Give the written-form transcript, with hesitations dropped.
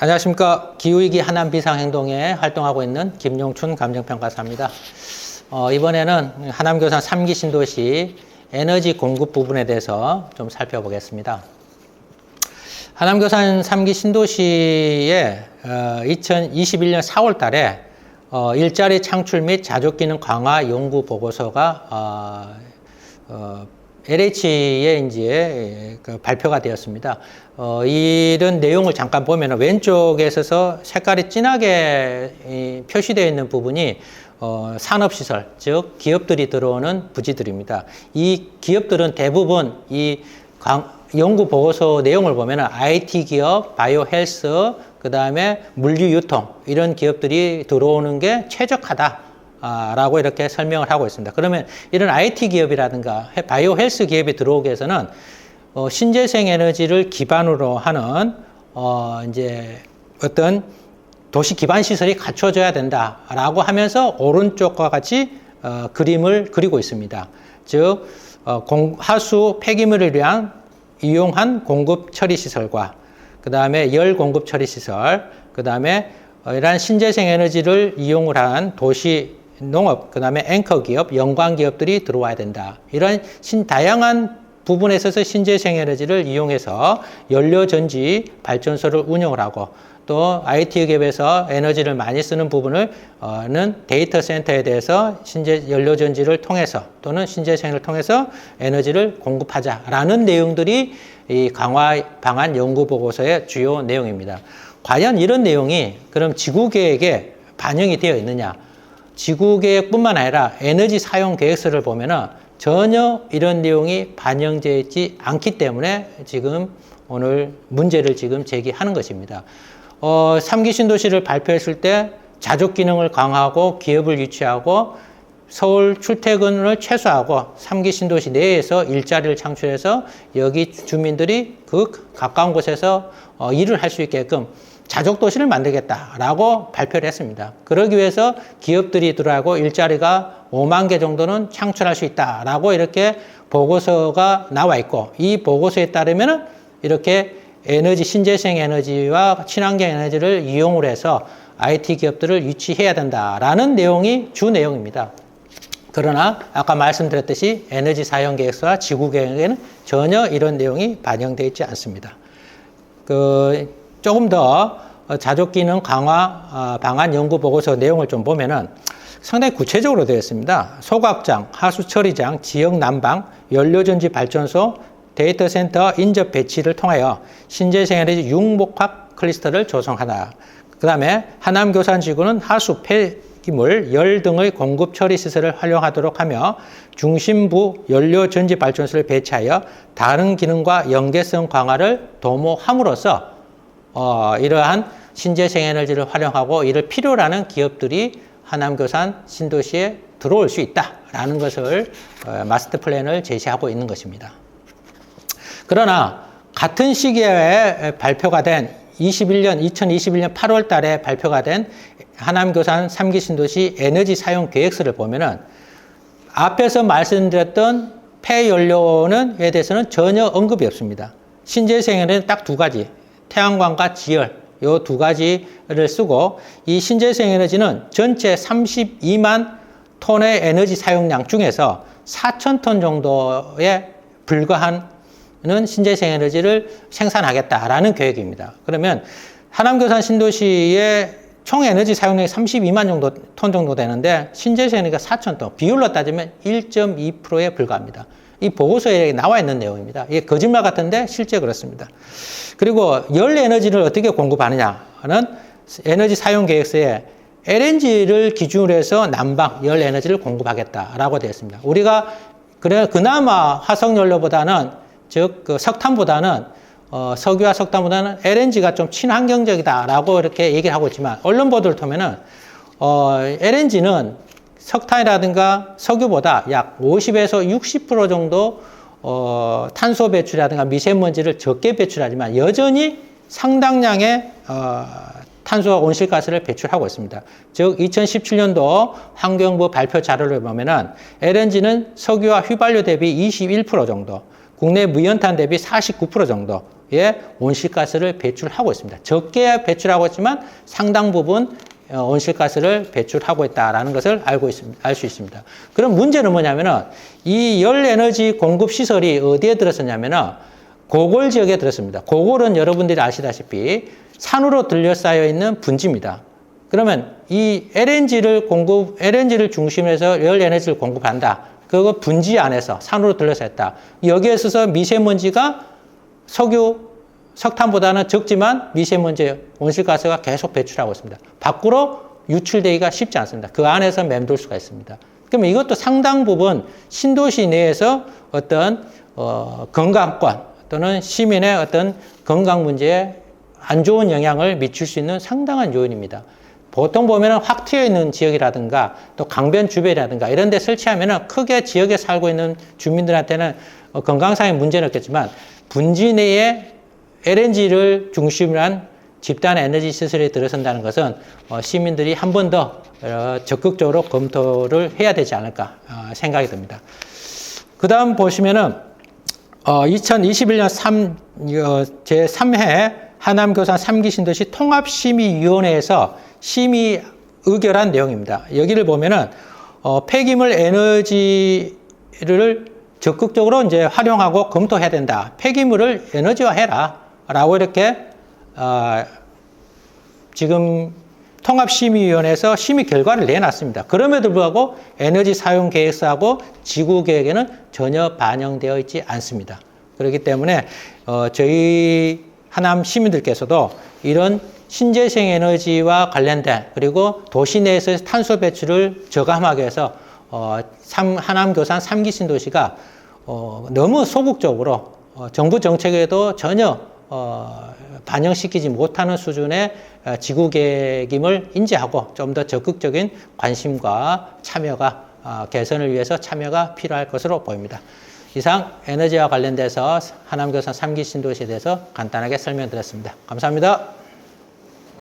안녕하십니까. 기후위기 하남 비상행동에 활동하고 있는 김용춘 감정평가사입니다. 이번에는 하남교산 3기 신도시 에너지 공급 부분에 대해서 좀 살펴보겠습니다. 하남교산 3기 신도시에 2021년 4월 달에 일자리 창출 및 자족기능 강화 연구 보고서가 LH에 이제 발표가 되었습니다. 이런 내용을 잠깐 보면 왼쪽에 있어서 색깔이 진하게 표시되어 있는 부분이 산업시설, 즉 기업들이 들어오는 부지들입니다. 이 기업들은 대부분 이 연구 보고서 내용을 보면 IT 기업, 바이오 헬스, 그 다음에 물류 유통 이런 기업들이 들어오는 게 최적화다. 라고 이렇게 설명을 하고 있습니다. 그러면 이런 IT 기업이라든가 바이오 헬스 기업이 들어오기 위해서는 신재생 에너지를 기반으로 하는 이제 어떤 도시 기반 시설이 갖춰져야 된다라고 하면서 오른쪽과 같이 그림을 그리고 있습니다. 즉 하수 폐기물을 위한 이용한 공급 처리 시설과 그 다음에 열 공급 처리 시설, 그 다음에 이러한 신재생 에너지를 이용을 한 도시 농업, 그 다음에 앵커 기업, 연관 기업들이 들어와야 된다. 이런 다양한 부분에 있어서 신재생 에너지를 이용해서 연료전지 발전소를 운영을 하고 또 IT 기업에서 에너지를 많이 쓰는 부분은 데이터 센터에 대해서 연료전지를 통해서 또는 신재생을 통해서 에너지를 공급하자라는 내용들이 이 강화 방안 연구 보고서의 주요 내용입니다. 과연 이런 내용이 그럼 지구계획에 반영이 되어 있느냐? 지구계획뿐만 아니라 에너지 사용 계획서를 보면은 전혀 이런 내용이 반영되어 있지 않기 때문에 지금 오늘 문제를 지금 제기하는 것입니다. 3기 신도시를 발표했을 때 자족 기능을 강화하고 기업을 유치하고 서울 출퇴근을 최소화하고 3기 신도시 내에서 일자리를 창출해서 여기 주민들이 그 가까운 곳에서 일을 할 수 있게끔 자족도시를 만들겠다라고 발표를 했습니다. 그러기 위해서 기업들이 들어가고 일자리가 5만 개 정도는 창출할 수 있다라고 이렇게 보고서가 나와 있고 이 보고서에 따르면 이렇게 에너지, 신재생 에너지와 친환경 에너지를 이용을 해서 IT 기업들을 유치해야 된다라는 내용이 주 내용입니다. 그러나 아까 말씀드렸듯이 에너지 사용 계획서와 지구 계획에는 전혀 이런 내용이 반영되어 있지 않습니다. 조금 더 자족 기능 강화 방안 연구 보고서 내용을 좀 보면은 상당히 구체적으로 되어 있습니다. 소각장, 하수 처리장, 지역 난방, 연료전지 발전소, 데이터 센터 인접 배치를 통하여 신재생 에너지 융복합 클러스터를 조성하다. 그 다음에 하남교산지구는 하수 폐기물, 열 등의 공급 처리 시설을 활용하도록 하며 중심부 연료전지 발전소를 배치하여 다른 기능과 연계성 강화를 도모함으로써 이러한 신재생 에너지를 활용하고 이를 필요로 하는 기업들이 하남교산 신도시에 들어올 수 있다라는 것을 마스터 플랜을 제시하고 있는 것입니다. 그러나 같은 시기에 발표가 된 2021년 8월 달에 발표가 된 하남교산 3기 신도시 에너지 사용 계획서를 보면은 앞에서 말씀드렸던 폐연료에 대해서는 전혀 언급이 없습니다. 신재생 에너지는 딱 두 가지. 태양광과 지열 이 두 가지를 쓰고 이 신재생 에너지는 전체 32만 톤의 에너지 사용량 중에서 4,000톤 정도에 불과한 신재생 에너지를 생산하겠다라는 계획입니다. 그러면 하남교산 신도시의 총 에너지 사용량이 32만 톤 정도 되는데 신재생 에너지가 4,000톤, 비율로 따지면 1.2%에 불과합니다. 이 보고서에 나와 있는 내용입니다. 이게 거짓말 같은데 실제 그렇습니다. 그리고 열 에너지를 어떻게 공급하느냐는 에너지 사용 계획서에 LNG를 기준으로 해서 난방, 열 에너지를 공급하겠다라고 되어 있습니다. 우리가 그나마 화석 연료보다는 즉 석탄보다는 석유와 석탄보다는 LNG가 좀 친환경적이다라고 이렇게 얘기를 하고 있지만 언론 보도를 보면은 LNG는 석탄이라든가 석유보다 약 50에서 60% 정도 탄소 배출이라든가 미세먼지를 적게 배출하지만 여전히 상당량의 탄소 온실가스를 배출하고 있습니다. 즉 2017년도 환경부 발표 자료를 보면은 LNG는 석유와 휘발유 대비 21% 정도, 국내 무연탄 대비 49% 정도의 온실가스를 배출하고 있습니다. 적게 배출하고 있지만 상당 부분 온실가스를 배출하고 있다는 것을 알 수 있습니다. 그럼 문제는 뭐냐면은 이 열에너지 공급 시설이 어디에 들었었냐면은 고골 지역에 들었습니다. 고골은 여러분들이 아시다시피 산으로 둘러싸여 있는 분지입니다. 그러면 이 LNG를 중심으로 열 에너지를 공급한다. 그거 분지 안에서 산으로 둘러싸였다. 여기에 있어서 미세먼지가 석탄보다는 적지만 미세먼지 온실가스가 계속 배출하고 있습니다. 밖으로 유출되기가 쉽지 않습니다. 그 안에서 맴돌 수가 있습니다. 그러면 이것도 상당 부분 신도시 내에서 어떤 건강권 또는 시민의 어떤 건강 문제에 안 좋은 영향을 미칠 수 있는 상당한 요인입니다. 보통 보면은 확 트여 있는 지역이라든가 또 강변 주변이라든가 이런 데 설치하면은 크게 지역에 살고 있는 주민들한테는 건강상의 문제는 없겠지만 분지 내에 LNG를 중심으로 한 집단 에너지 시설에 들어선다는 것은 시민들이 한 번 더 적극적으로 검토를 해야 되지 않을까 생각이 듭니다. 그 다음 보시면은 2021년 제3회 하남교산 3기 신도시 통합심의위원회에서 심의 의결한 내용입니다. 여기를 보면은 폐기물 에너지를 적극적으로 이제 활용하고 검토해야 된다. 폐기물을 에너지화해라. 라고 이렇게 지금 통합심의위원회에서 심의 결과를 내놨습니다. 그럼에도 불구하고 에너지 사용 계획서하고 지구 계획에는 전혀 반영되어 있지 않습니다. 그렇기 때문에 저희 하남 시민들께서도 이런 신재생 에너지와 관련된 그리고 도시 내에서의 탄소 배출을 저감하기 위해서 하남 교산 3기 신도시가 너무 소극적으로 정부 정책에도 전혀 반영시키지 못하는 수준의 지구 계획임을 인지하고 좀 더 적극적인 관심과 참여가 개선을 위해서 참여가 필요할 것으로 보입니다. 이상 에너지와 관련돼서 하남 교산 3기 신도시에 대해서 간단하게 설명드렸습니다. 감사합니다.